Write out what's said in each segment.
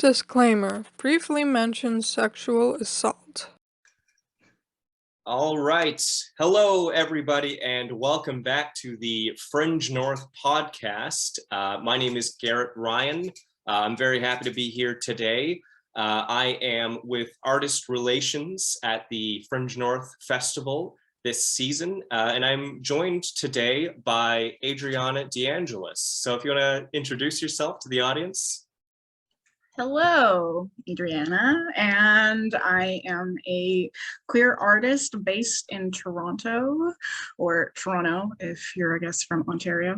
Disclaimer: briefly mentions sexual assault. All right. Hello, everybody, and welcome back to the Fringe North podcast. My name is Garrett Ryan. I'm very happy to be here today. I am with Artist Relations at the Fringe North Festival this season, and I'm joined today by Adrianna DeAngelis. So if you want to introduce yourself to the audience. Hello, Adrianna, and I am a queer artist based in Toronto, or Toronto if you're, I guess, from Ontario.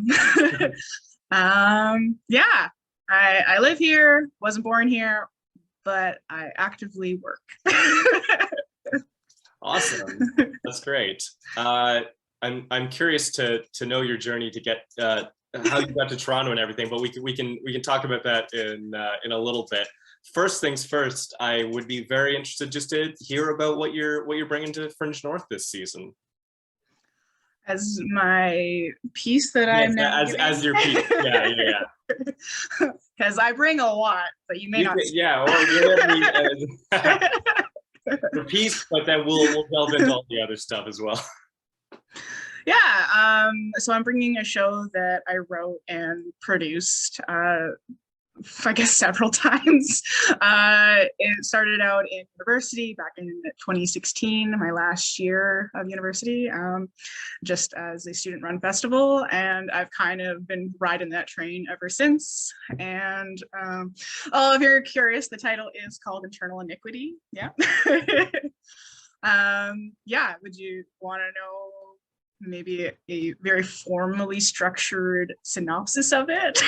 Yeah, I live here, wasn't born here, but I actively work. Awesome, that's great. I'm curious to know your journey to get how you got to Toronto and everything, but we can talk about that in a little bit. First things first, I would be very interested just to hear about what you're bringing to Fringe North this season. As my piece that I'm now as your piece, yeah. Because I bring a lot, but you may not. Yeah, or whatever. The piece, but then we'll delve into all the other stuff as well. Yeah, so I'm bringing a show that I wrote and produced, I guess several times. It started out in university back in 2016, my last year of university, just as a student-run festival, and I've kind of been riding that train ever since. And if you're curious, the title is called Internal Iniquity. Yeah. Yeah, would you want to know maybe a very formally structured synopsis of it?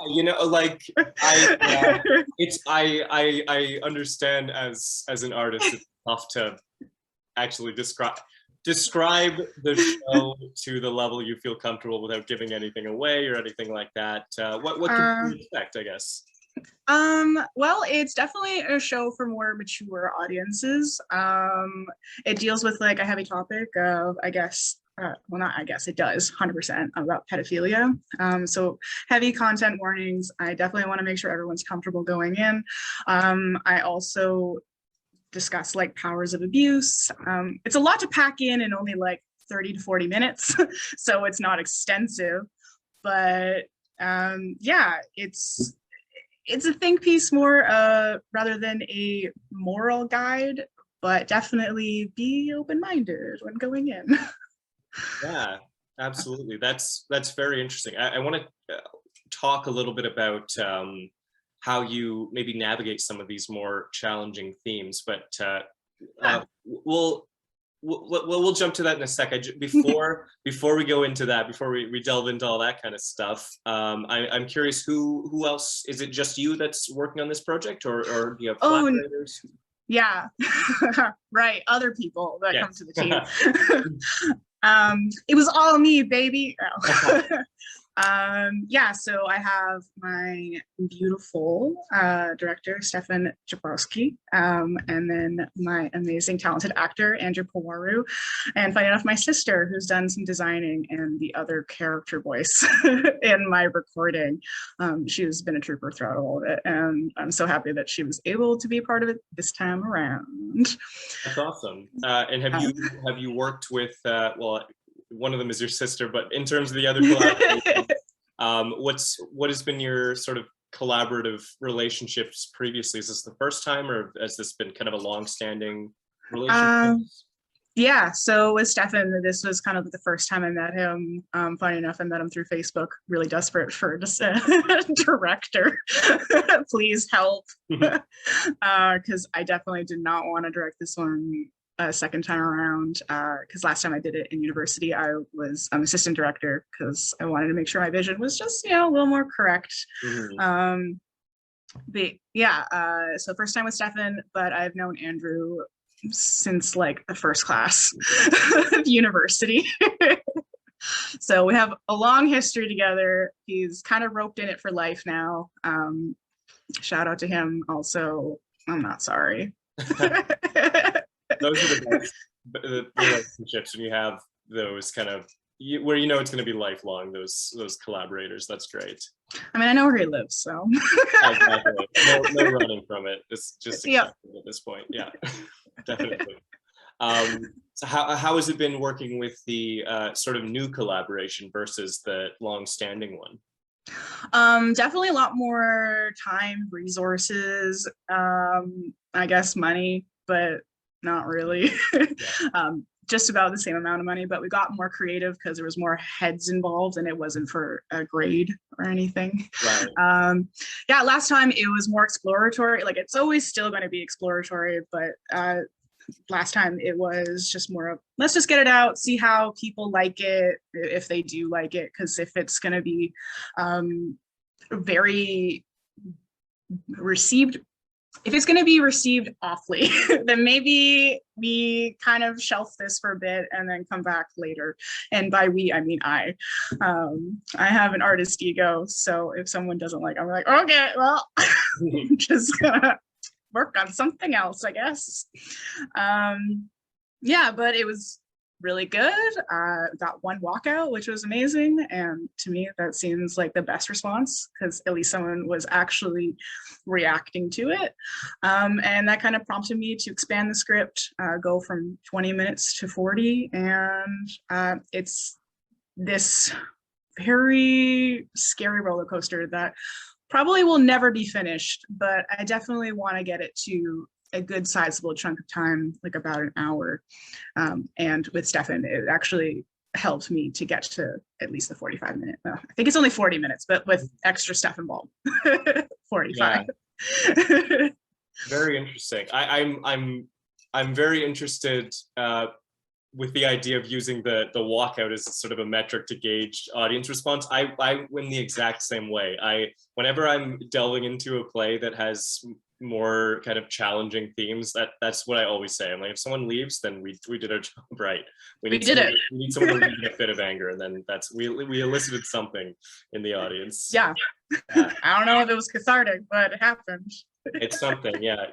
You know, like I understand as an artist, it's tough to actually describe the show to the level you feel comfortable without giving anything away or anything like that. What can you expect, I guess? Well, it's definitely a show for more mature audiences. It deals with like a heavy topic of, I guess, well, not I guess, it does 100% about pedophilia. So heavy content warnings. I definitely want to make sure everyone's comfortable going in. I also discuss like powers of abuse. It's a lot to pack in only like 30 to 40 minutes, so it's not extensive, but yeah, it's a think piece more rather than a moral guide, but definitely be open-minded when going in. Yeah, absolutely. That's very interesting. I want to talk a little bit about how you maybe navigate some of these more challenging themes, but we'll jump to that in a second. Before we go into that, before we delve into all that kind of stuff, I'm curious, who else, is it just you that's working on this project, or do you have collaborators? Yeah, right, other people that come to the team. It was all me, baby. Yeah, so I have my beautiful director, Stefan Jaworski, and then my amazing talented actor, Andrew Pawaru, and funny enough, my sister, who's done some designing and the other character voice in my recording. She's been a trooper throughout all of it, and I'm so happy that she was able to be a part of it this time around. That's awesome. And have you worked with well, one of them is your sister, but in terms of the other collaborations, what has been your sort of collaborative relationships previously? Is this the first time, or has this been kind of a long-standing relationship? Yeah, so with Stefan, this was kind of the first time I met him. Funny enough, I met him through Facebook, really desperate for just a director. Please help. Because I definitely did not want to direct this one a second time around, because last time I did it in university, I was assistant director because I wanted to make sure my vision was just, a little more correct. But yeah, so first time with Stefan, but I've known Andrew since like the first class of university. So we have a long history together. He's kind of roped in it for life now. Shout out to him also. I'm not sorry. Those are the best relationships when you have those kind of, where you know it's going to be lifelong, those collaborators. That's great. I mean, I know where he lives, so. Exactly. No running from it. It's just acceptable at this point. Yeah, definitely. So how has it been working with the sort of new collaboration versus the long-standing one? Definitely a lot more time, resources, I guess money, but not really. Just about the same amount of money, but we got more creative because there was more heads involved and it wasn't for a grade or anything. Right. Yeah, last time it was more exploratory. Like, it's always still going to be exploratory, but last time it was just more of, let's just get it out, see how people like it, if they do like it, because if it's going to be very received, if it's going to be received awfully, then maybe we kind of shelf this for a bit and then come back later. And by we, I mean I have an artist ego, so if someone doesn't like, I'm like, okay, well, I'm just gonna work on something else, I guess. Yeah, but it was really good. Got one walkout, which was amazing. And to me, that seems like the best response, because at least someone was actually reacting to it. And that kind of prompted me to expand the script, go from 20 minutes to 40. And it's this very scary roller coaster that probably will never be finished, but I definitely want to get it to a good sizable chunk of time, like about an hour. And with Stefan, it actually helped me to get to at least the 45-minute. I think it's only 40 minutes, but with extra stuff involved, 45. Yeah. Very interesting. I'm very interested with the idea of using the walkout as sort of a metric to gauge audience response. I win the exact same way. Whenever I'm delving into a play that has more kind of challenging themes, that's what I always say. I'm like, if someone leaves, then we did our job right. We need someone to leave in a fit of anger, and then we elicited something in the audience. Yeah. I don't know if it was cathartic, but it happened. It's something, yeah.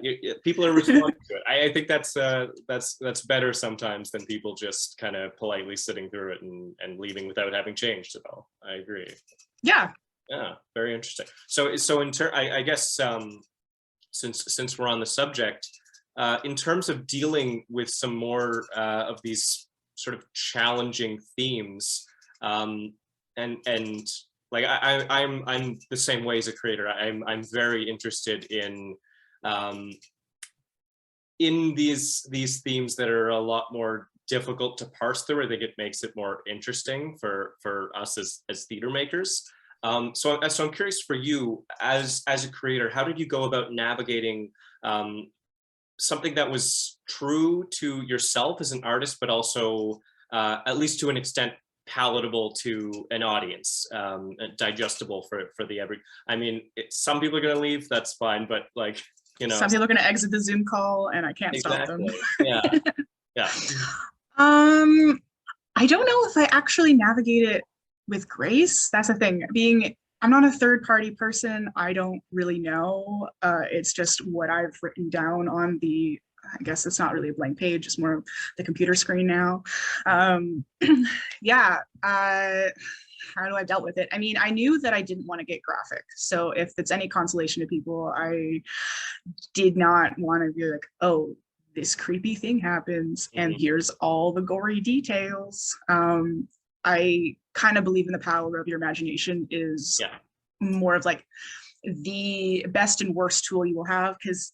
People are responding to it. I think that's better sometimes than people just kind of politely sitting through it and leaving without having changed at all. I agree. Yeah. Yeah, very interesting. So I guess since we're on the subject, in terms of dealing with some more of these sort of challenging themes, and like I'm the same way as a creator. I'm very interested in these themes that are a lot more difficult to parse through. I think it makes it more interesting for us as theater makers. So I'm curious for you as a creator, how did you go about navigating something that was true to yourself as an artist, but also at least to an extent palatable to an audience, digestible for the every. I mean, some people are going to leave, that's fine, but like, you know, some people are going to exit the Zoom call, and I can't stop them. Yeah, yeah. I don't know if I actually navigate it with grace. That's the thing. I'm not a third-party person. I don't really know. It's just what I've written down on the, I guess it's not really a blank page, it's more the computer screen now. Yeah, how do I dealt with it? I mean, I knew that I didn't want to get graphic. So if it's any consolation to people, I did not want to be like, oh, this creepy thing happens and here's all the gory details. I kind of believe in the power of your imagination is more of like the best and worst tool you will have, because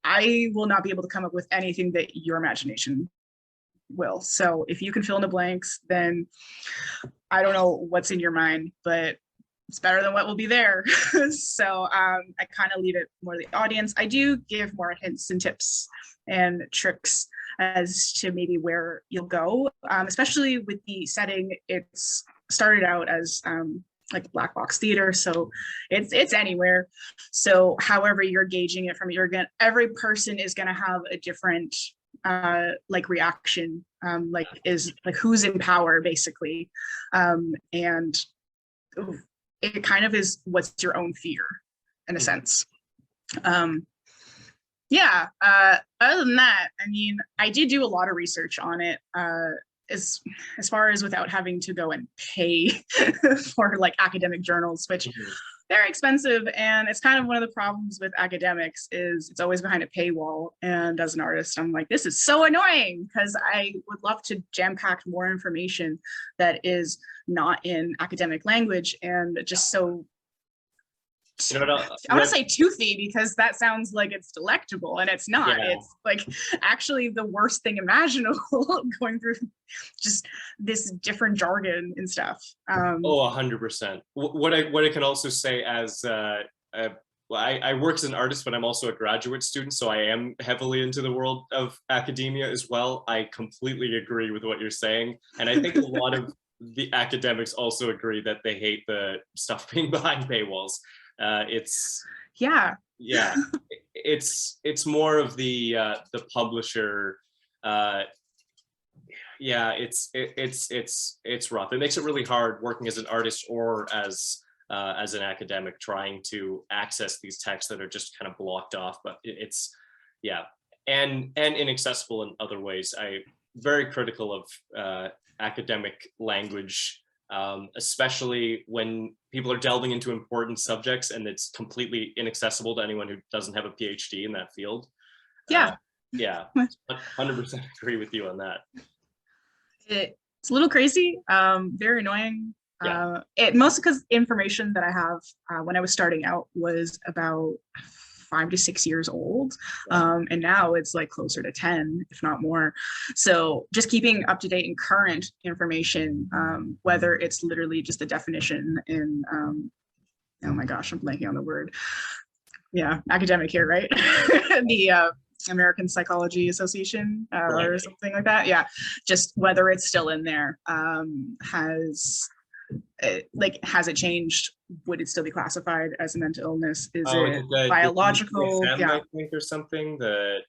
I will not be able to come up with anything that your imagination will. So if you can fill in the blanks, then I don't know what's in your mind, but it's better than what will be there. So I kind of leave it more to the audience. I do give more hints and tips and tricks as to maybe where you'll go, especially with the setting. It's started out as like black box theater, so it's anywhere. So however you're gauging it from, every person is going to have a different like reaction, like who's in power basically, and it kind of is what's your own fear in a sense. Yeah, other than that, I mean, I did do a lot of research on it. as far as without having to go and pay for like academic journals, which they're expensive. And it's kind of one of the problems with academics is it's always behind a paywall. And as an artist, I'm like, this is so annoying because I would love to jam pack more information that is not in academic language and just so You know what, I want to say toothy because that sounds like it's delectable and it's not. Yeah. It's like actually the worst thing imaginable going through just this different jargon and stuff. 100%. What I can also say as I work as an artist, but I'm also a graduate student, so I am heavily into the world of academia as well. I completely agree with what you're saying, and I think a lot of the academics also agree that they hate the stuff being behind paywalls. It's more of the publisher. It's rough. It makes it really hard working as an artist or as an academic trying to access these texts that are just kind of blocked off. But and inaccessible in other ways. I'm very critical of academic language. Especially when people are delving into important subjects and it's completely inaccessible to anyone who doesn't have a PhD in that field. 100% agree with you on that. It's a little crazy, very annoying. Mostly because information that I have when I was starting out was about 5 to 6 years old. And now it's like closer to 10, if not more. So just keeping up to date and current information, whether it's literally just the definition in, oh my gosh, I'm blanking on the word. Yeah, academic here, right? The American Psychology Association or something like that. Yeah, just whether it's still in there. Has it changed? Would it still be classified as a mental illness? Is it biological? DSM, I think, or something. The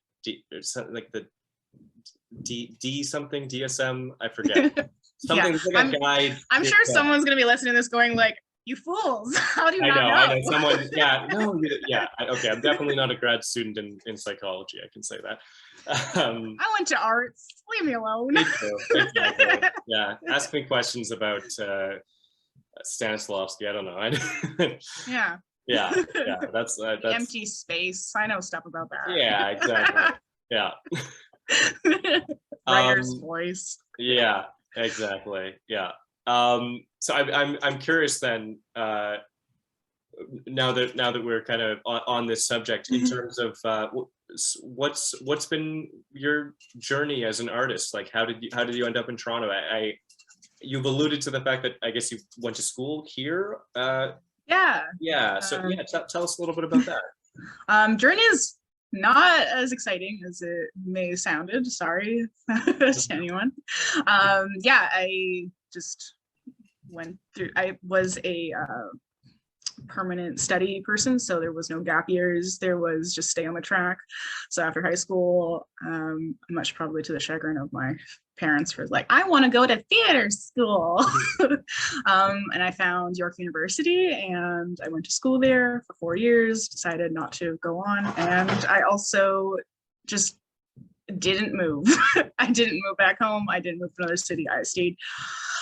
D something DSM. I forget. Something like a guide. I'm sure someone's gonna be listening to this going like, "You fools! How do you not know?" I know. Someone. Yeah. No. Yeah. Okay. I'm definitely not a grad student in psychology. I can say that. I went to arts. Leave me alone. Me too. Exactly. Yeah. Ask me questions about Stanislavski. I don't know. Yeah. That's empty space. I know stuff about that. Yeah. Exactly. Yeah. Writer's voice. Yeah. Exactly. Yeah. So I'm curious then. Now that we're kind of on this subject, in terms of what's been your journey as an artist? Like, how did you end up in Toronto? You've alluded to the fact that I guess you went to school here. Yeah. So tell us a little bit about that. Journey is not as exciting as it may have sounded. Sorry to anyone. I just went through. I was a permanent study person, so there was no gap years. There was just stay on the track. So after high school, much probably to the chagrin of my parents, was like, I want to go to theater school. And I found York University and I went to school there for 4 years, decided not to go on. And I also just didn't move. I didn't move back home. I didn't move to another city.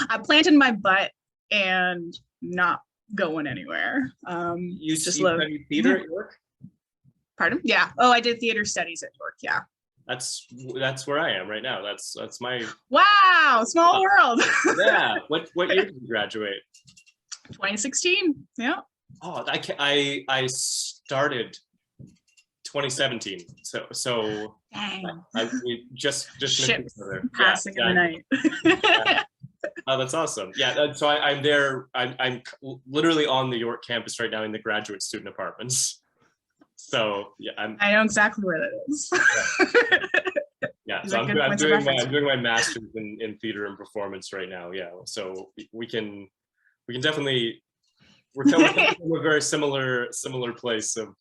I planted my butt and not going anywhere. You studied theater at York? Pardon? Yeah. Oh, I did theater studies at York. Yeah. That's where I am right now. That's my. Wow, small world. Yeah. What year did you graduate? 2016. Yeah. Oh, I started 2017. So Dang. We just ships there. Passing in the night. Yeah. Oh, that's awesome. Yeah. So I'm there. I'm literally on the York campus right now in the graduate student apartments. So yeah, I know exactly where that is. Yeah. So I'm doing my master's in theater and performance right now. Yeah. So we can definitely we're coming from a very similar place of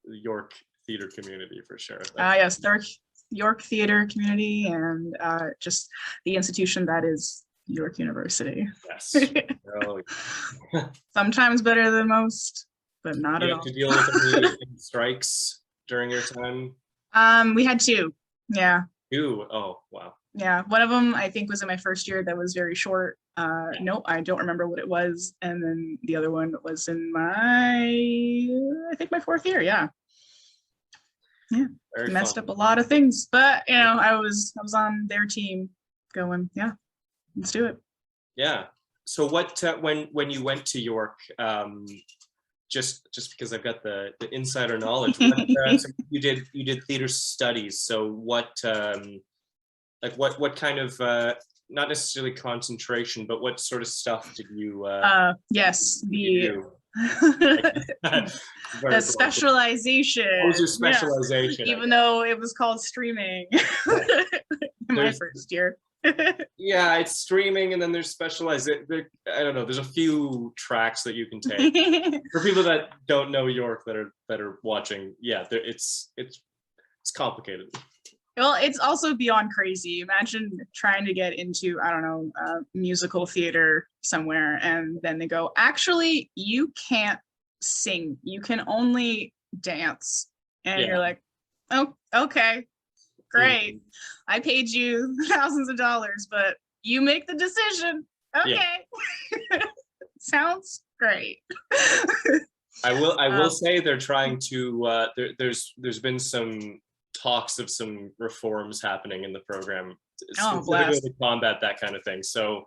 York theater community for sure. Yes, York theater community and just the institution that is York University. Yes. Oh. Sometimes better than most, but not at all. Did you have to deal with any strikes during your time? We had 2. Yeah. 2. Oh, wow. Yeah, one of them I think was in my first year that was very short. No, I don't remember what it was. And then the other one was in I think my fourth year. Yeah. Yeah. Very Messed fun. up a lot of things, but you know, I was on their team going, yeah, let's do it. Yeah. So what when you went to York, just because I've got the insider knowledge, so you did theater studies. So what like what kind of not necessarily concentration, but what sort of stuff did you yes, did you do? the specialization. What was your specialization? Yeah. Even though it was called streaming in my first year. Yeah, it's streaming, and then there's specialized. I don't know. There's a few tracks that you can take. For people that don't know York that are watching, yeah, it's complicated. Well, it's also beyond crazy. Imagine trying to get into, I don't know, musical theater somewhere, and then they go, actually, you can't sing. You can only dance. And you're like, oh, okay, great. I paid you thousands of dollars, but you make the decision. Okay. Yeah. Sounds great. I will say they're trying to, there's been some talks of some reforms happening in the program specifically to combat that kind of thing. So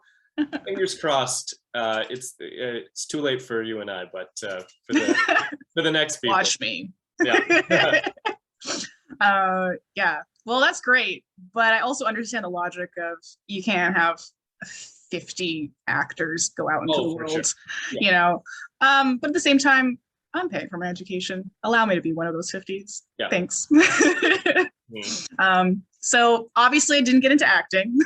fingers crossed. It's too late for you and I, but for the next people. Watch me. Yeah. Yeah. Well, that's great, but I also understand the logic of you can't have 50 actors go out into the world, sure. Yeah. You know. But at the same time, I'm paying for my education. Allow me to be one of those 50s. Yeah. Thanks. So obviously I didn't get into acting.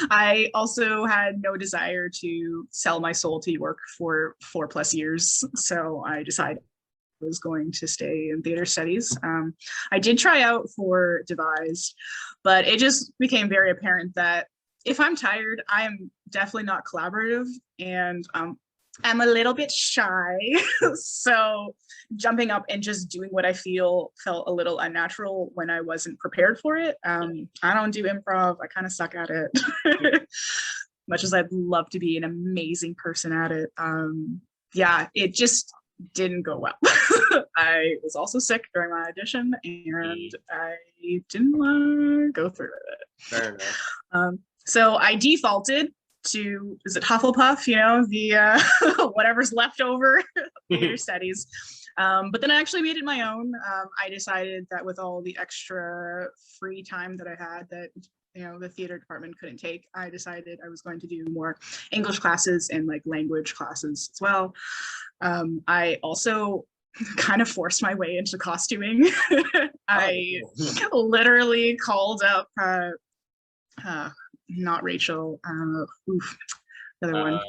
I also had no desire to sell my soul to York for 4+ years. So I decided I was going to stay in theater studies. I did try out for Devised, but it just became very apparent that if I'm tired, I am definitely not collaborative, and I'm a little bit shy. So jumping up and just doing what I felt a little unnatural when I wasn't prepared for it. I don't do improv. I kind of suck at it. Much as I'd love to be an amazing person at it. Yeah, it just didn't go well. I was also sick during my audition, and I didn't want to go through with it. Fair enough. So I defaulted to, is it Hufflepuff, you know, the whatever's left over theater studies. But then I actually made it my own. I decided that with all the extra free time that I had that, you know, the theater department couldn't take, I decided I was going to do more English classes and like language classes as well. I also kind of forced my way into costuming. I literally called up not Rachel, the other one.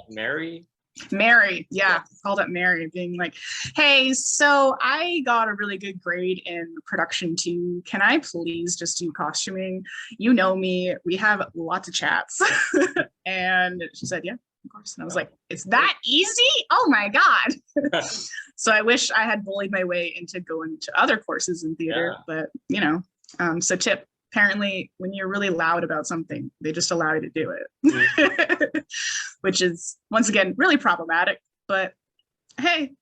Mary, yeah, called up Mary, being like, hey, so I got a really good grade in production 2. Can I please just do costuming? You know me, we have lots of chats. And she said, yeah, of course. And I was like, it's that easy? Oh my God. So I wish I had bullied my way into going to other courses in theater, but you know, so tip. Apparently, when you're really loud about something, they just allow you to do it, which is, once again, really problematic. But hey,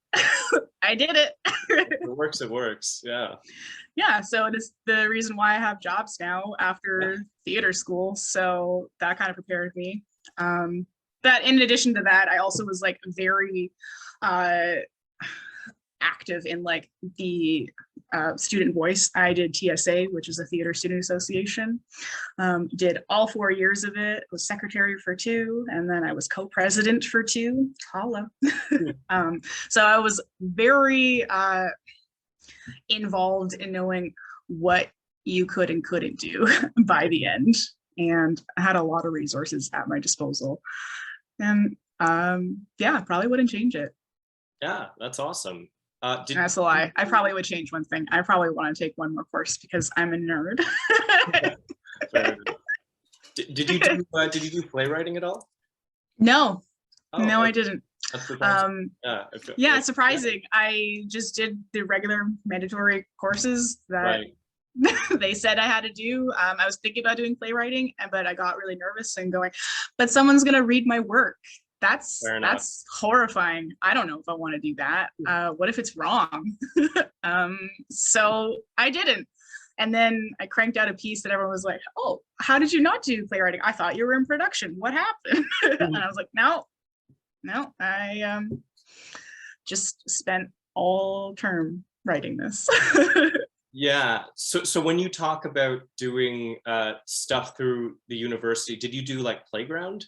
I did it. It works, it works. Yeah. Yeah. So it is the reason why I have jobs now after theater school. So that kind of prepared me. But in addition to that, I also was like very active in like the student voice. I did TSA, which is a Theater Student Association. Did all 4 years of it, was secretary for 2, and then I was co-president for 2. Holla. So I was very involved in knowing what you could and couldn't do by the end. And I had a lot of resources at my disposal. And yeah, probably wouldn't change it. Yeah, that's awesome. That's a lie. I probably would change one thing. I probably want to take one more course because I'm a nerd. Did you do playwriting at all? No, no, I didn't. That's surprising. Yeah, surprising. I just did the regular mandatory courses that they said I had to do. I was thinking about doing playwriting, but I got really nervous and going, but someone's gonna read my work. That's horrifying. I don't know if I want to do that. What if it's wrong? So I didn't. And then I cranked out a piece that everyone was like, oh, how did you not do playwriting? I thought you were in production. What happened? And I was like, no, I just spent all term writing this. Yeah. So when you talk about doing stuff through the university, did you do like Playground?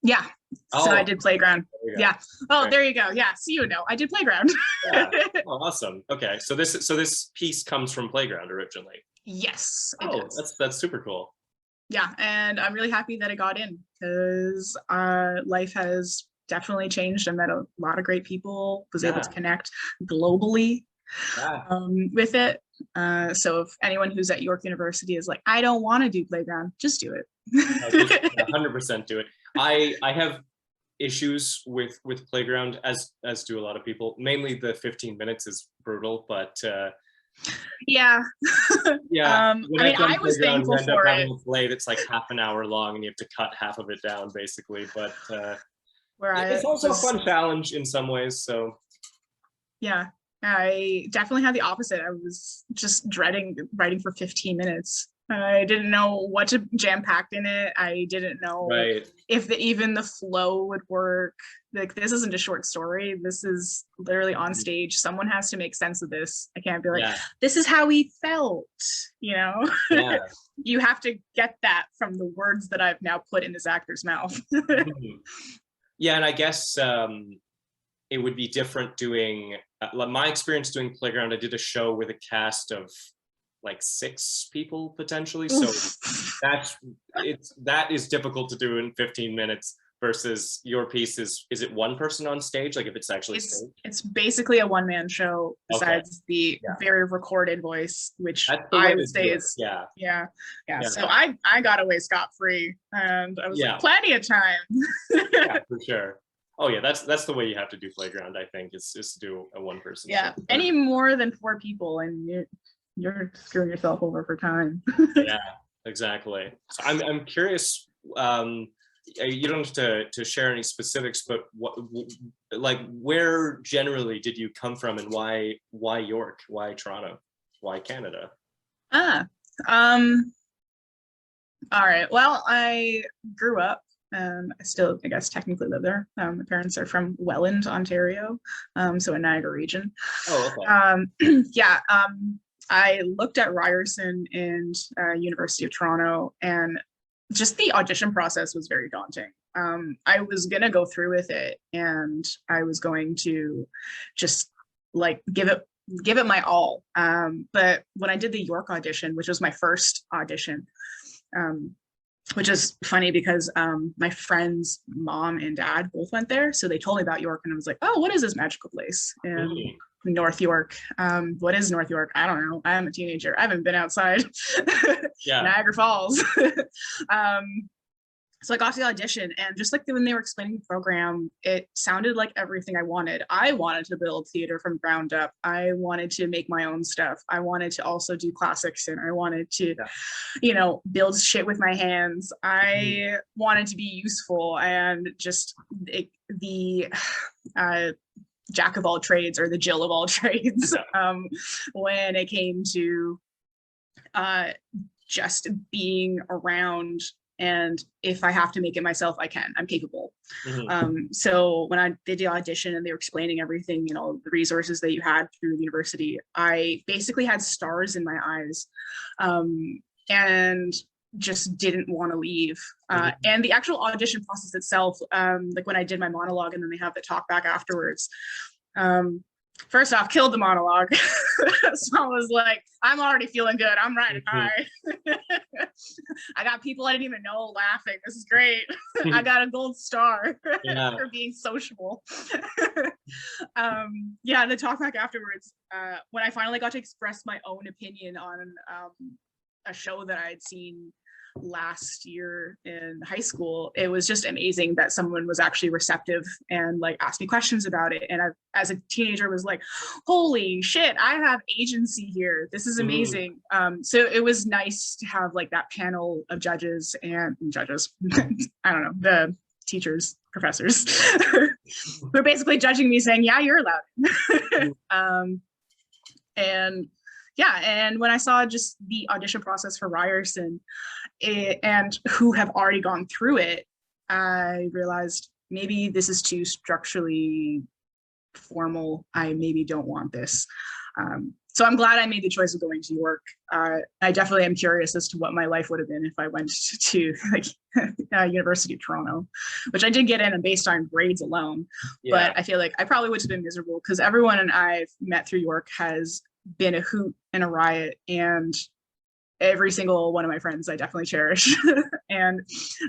Yeah. So I did Playground. Yeah. Oh, okay. There you go. Yeah. So I did Playground. Yeah. Oh, awesome. Okay. So this piece comes from Playground originally. Yes. Oh, that's super cool. Yeah, and I'm really happy that it got in because life has definitely changed. I met a lot of great people, was able to connect globally with it. So if anyone who's at York University is like, I don't want to do Playground, just do it. 100% do it. I have issues with Playground, as do a lot of people. Mainly the 15 minutes is brutal, but yeah. Yeah. I was thankful for it. A play that's like half an hour long, and you have to cut half of it down, basically. But it's also a fun challenge in some ways. So yeah, I definitely had the opposite. I was just dreading writing for 15 minutes. I didn't know what to jam pack in it. I didn't know if even the flow would work. Like, this isn't a short story. This is literally on stage. Someone has to make sense of this. I can't be like, this is how he felt, you know? Yeah. You have to get that from the words that I've now put in this actor's mouth. Yeah, and I guess it would be different doing, my experience doing Playground, I did a show with a cast of like 6 people potentially. So that is difficult to do in 15 minutes versus your piece is it one person on stage? Like if it's actually staged? It's basically a one-man show besides the very recorded voice, which I would say is yeah. So I got away scot-free and I was like, plenty of time. Yeah, for sure. Oh yeah, that's the way you have to do Playground, I think, is to do a one person show. Any more than 4 people and you're screwing yourself over for time. Yeah, exactly. So I'm curious, you don't have to share any specifics, but where generally did you come from, and why York, why Toronto, why Canada? All right, well, I grew up, I still, I guess, technically live there. My parents are from Welland, Ontario, so in Niagara region. Oh, okay. I looked at Ryerson and University of Toronto, and just the audition process was very daunting. I was gonna go through with it, and I was going to just like give it my all. But when I did the York audition, which was my first audition, which is funny because my friend's mom and dad both went there, so they told me about York, and I was like, oh, what is this magical place? And North York. What is North York? I don't know. I'm a teenager. I haven't been outside Niagara Falls. So I got to the audition, and just like when they were explaining the program, it sounded like everything I wanted. I wanted to build theater from ground up. I wanted to make my own stuff. I wanted to also do classics, and I wanted to, build shit with my hands. I wanted to be useful, and just the jack of all trades, or the Jill of all trades, when it came to just being around. And if I have to make it myself, I can. I'm capable. So when I did the audition and they were explaining everything, the resources that you had through the university, I basically had stars in my eyes, and just didn't want to leave. And the actual audition process itself, like when I did my monologue and then they have the talk back afterwards, first off, killed the monologue. So I was like, I'm already feeling good. I'm riding high. I got people I didn't even know laughing. This is great. I got a gold star for being sociable. The talk back afterwards, when I finally got to express my own opinion on a show that I had seen, last year in high school, it was just amazing that someone was actually receptive and like asked me questions about it. And I, as a teenager, was like, holy shit, I have agency here. This is amazing. So it was nice to have like that panel of judges and judges, I don't know, the teachers, professors, who are basically judging me saying, yeah, you're allowed. And yeah, and when I saw just the audition process for Ryerson and who have already gone through it, I realized maybe this is too structurally formal. I maybe don't want this. So I'm glad I made the choice of going to York. I definitely am curious as to what my life would have been if I went to like University of Toronto, which I did get in based on grades alone. Yeah. But I feel like I probably would have been miserable because everyone I've met through York has been a hoot and a riot, and every single one of my friends I definitely cherish. And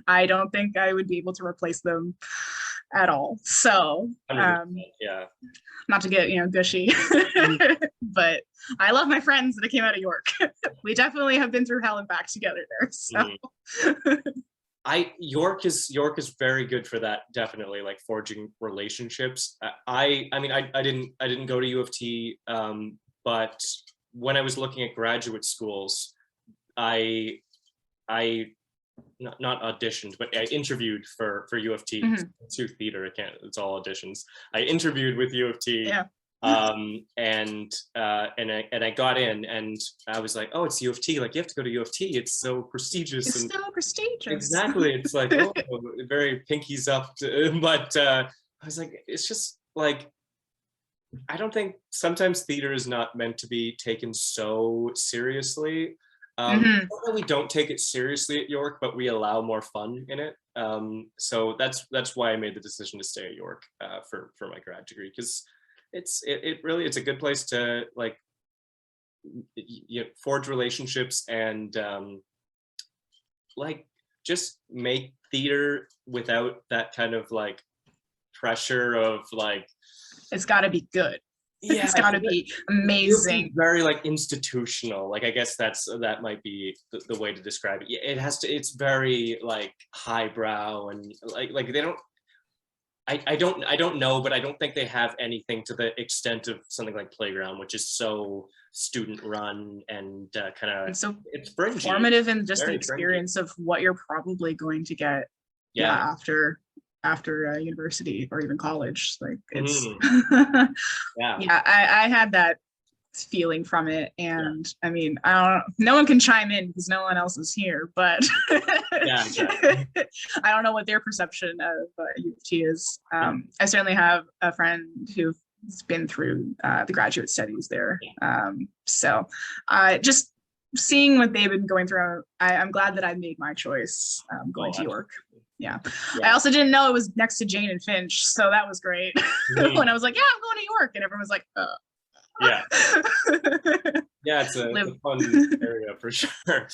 I don't think I would be able to replace them at all. So yeah, not to get gushy, but I love my friends that came out of York. We definitely have been through hell and back together there. So York is very good for that, definitely, like forging relationships. I mean I didn't go to U of T, but when I was looking at graduate schools, I not auditioned, but I interviewed for U of T. To theater. It's all auditions. I interviewed with U of T. Yeah. And I got in, and I was like, oh, it's U of T. Like, you have to go to U of T. It's so prestigious. It's so prestigious. Exactly. It's like, oh, very pinkies up. But I was like, it's just like, I don't think sometimes theater is not meant to be taken so seriously. We don't take it seriously at York, but we allow more fun in it. So that's why I made the decision to stay at York for my grad degree, because it's a good place to like forge relationships and like just make theater without that kind of like pressure of like it's got to be good. Yeah, it's got to be amazing. Very like institutional. Like, I guess that might be the way to describe it. It has to. It's very like highbrow and like they don't. I don't know, but I don't think they have anything to the extent of something like Playground, which is so student run and kind of so it's fringy. Formative and just the experience of what you're probably going to get. Yeah, after university or even college, like it's yeah, I had that feeling from it, and I mean, no one can chime in because no one else is here, but I don't know what their perception of UT is. I certainly have a friend who's been through the graduate studies there, so just seeing what they've been going through, I'm glad that I made my choice going to York. Yeah. I also didn't know it was next to Jane and Finch, so that was great. When I was like, yeah, I'm going to York, and everyone was like, yeah, it's a fun area for sure.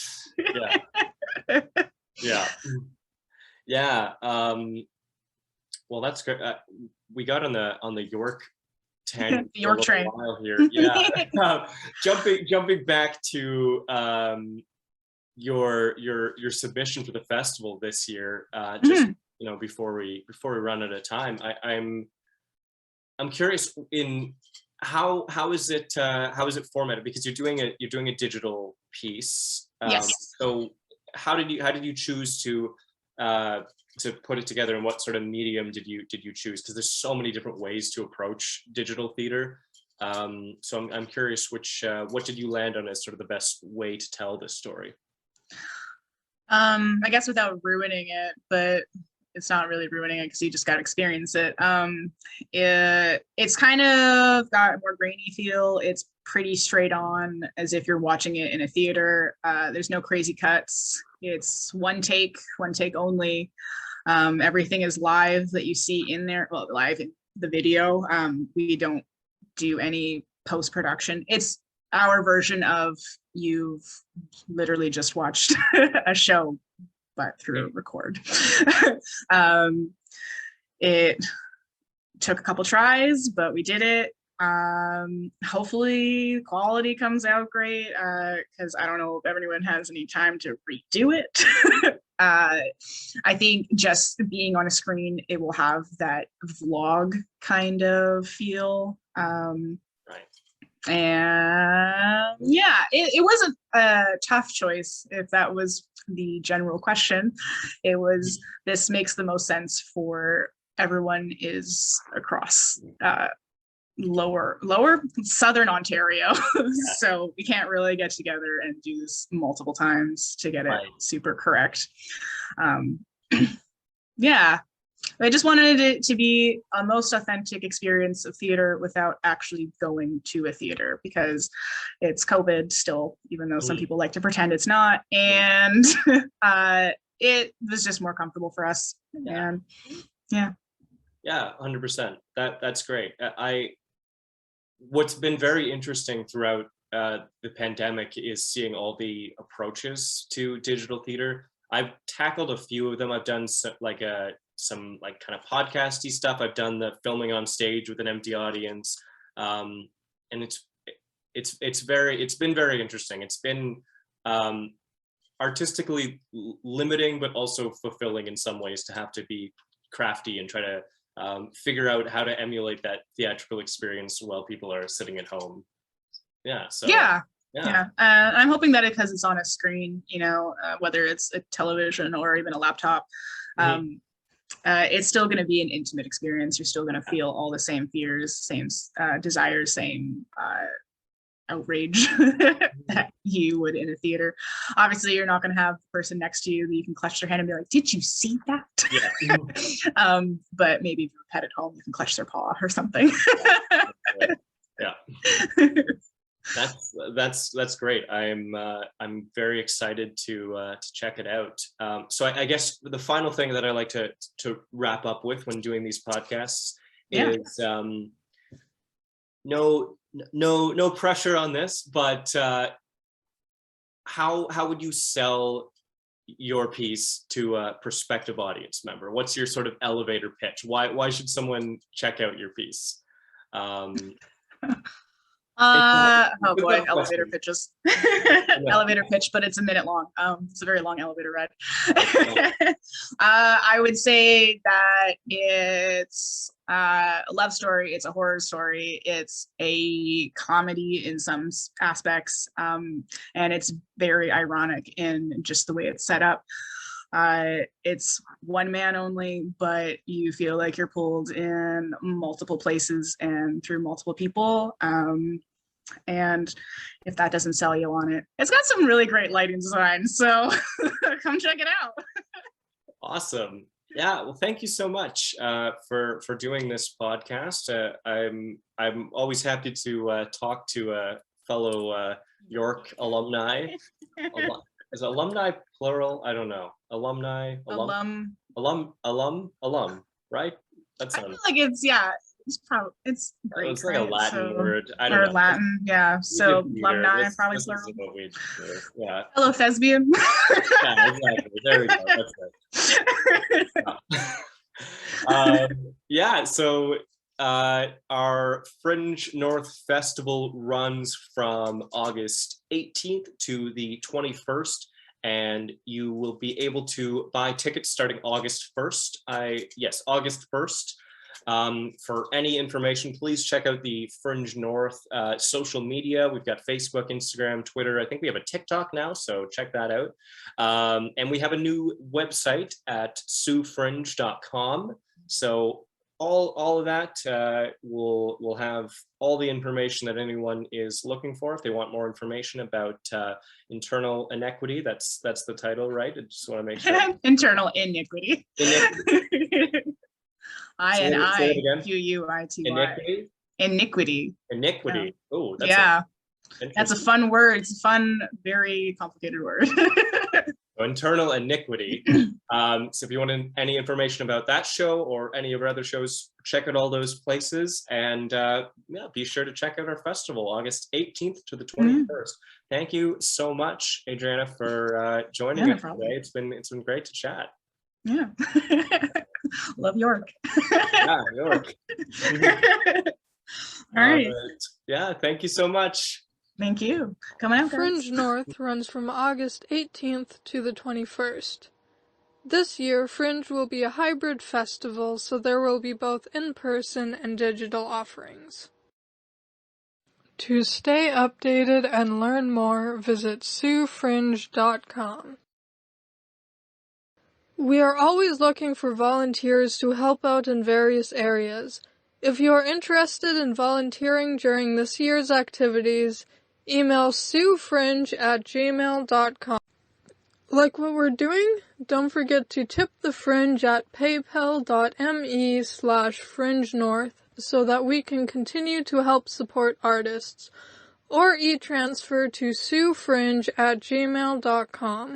Yeah. Well, that's great. We got on the York tangent the York train here. Yeah. Jumping back to your submission for the festival this year, just before we run out of time, I'm curious in how is it formatted, because you're doing a digital piece. Yes. So how did you choose to put it together, and what sort of medium did you choose, because there's so many different ways to approach digital theater. So I'm curious what did you land on as sort of the best way to tell this story? I guess without ruining it, but it's not really ruining it because you just got to experience it. It's kind of got a more grainy feel. It's pretty straight on, as if you're watching it in a theater. There's no crazy cuts. It's one take only. Everything is live that you see in there. Well, live in the video. We don't do any post-production. It's our version of you've literally just watched a show, but through a record. It took a couple tries, but we did it. Hopefully quality comes out great, because I don't know if everyone has any time to redo it. I think just being on a screen, it will have that vlog kind of feel. Right. And yeah, it wasn't a tough choice if that was the general question. It was, this makes the most sense for everyone is across lower southern Ontario. So we can't really get together and do this multiple times to get it super correct. Yeah, I just wanted it to be a most authentic experience of theater without actually going to a theater, because it's COVID still, even though some people like to pretend it's not. And it was just more comfortable for us. And yeah. Yeah, 100%. That's great. What's been very interesting throughout the pandemic is seeing all the approaches to digital theater. I've tackled a few of them. I've done some kind of podcasty stuff. I've done the filming on stage with an empty audience, and it's been very interesting. It's been artistically limiting, but also fulfilling in some ways to have to be crafty and try to figure out how to emulate that theatrical experience while people are sitting at home. Yeah. So yeah. I'm hoping that because it's on a screen, whether it's a television or even a laptop, it's still going to be an intimate experience. You're still going to feel all the same fears, same desires, same outrage that you would in a theater. Obviously, you're not going to have the person next to you that you can clutch their hand and be like, "Did you see that?" Yeah. But maybe if you're a pet at home, you can clutch their paw or something. Yeah. That's great. I'm very excited to check it out. So I guess the final thing that I like to wrap up with when doing these podcasts is no pressure on this, but how would you sell your piece to a prospective audience member? What's your sort of elevator pitch? Why should someone check out your piece? Oh boy, elevator pitches. Elevator pitch, but it's a minute long. It's a very long elevator ride. I would say that it's a love story, it's a horror story, it's a comedy in some aspects, and it's very ironic in just the way it's set up. It's one man only, but you feel like you're pulled in multiple places and through multiple people. And if that doesn't sell you on it, it's got some really great lighting design, so come check it out. Awesome. Yeah, well, thank you so much for doing this podcast. I'm always happy to talk to a fellow York alumni. Is alumni plural? I don't know. Alumni, alum, right? That sounds. I feel like it's great. It's like a Latin word. I don't know. Latin, yeah. So alumni probably plural. Yeah. Hello, thespian. Yeah, exactly. There we go. That's it. Yeah. So our Fringe North Festival runs from August 18th to the 21st. And you will be able to buy tickets starting August 1st. August 1st. For any information, please check out the Fringe North social media. We've got Facebook, Instagram, Twitter. I think we have a TikTok now, so check that out. And we have a new website at siouxfringe.com. So all of that will have all the information that anyone is looking for. If they want more information about Internal Iniquity, that's the title, right? I just want to make sure. Internal Iniquity. INIQUITY. Iniquity. Iniquity. Oh, that's a fun word. It's a fun, very complicated word. Internal Iniquity. So if you want any information about that show or any of our other shows, check out all those places. And be sure to check out our festival, August 18th to the 21st. Thank you so much, Adrianna, for joining us today. It's been great to chat. Yeah. Love York. Yeah, York. All right. Yeah, thank you so much. Thank you. Coming out, guys. Fringe North runs from August 18th to the 21st. This year, Fringe will be a hybrid festival, so there will be both in-person and digital offerings. To stay updated and learn more, visit SueFringe.com. We are always looking for volunteers to help out in various areas. If you are interested in volunteering during this year's activities, email SueFringe@gmail.com. Like what we're doing? Don't forget to tip the Fringe at paypal.me/FringeNorth so that we can continue to help support artists, or e-transfer to SueFringe@gmail.com.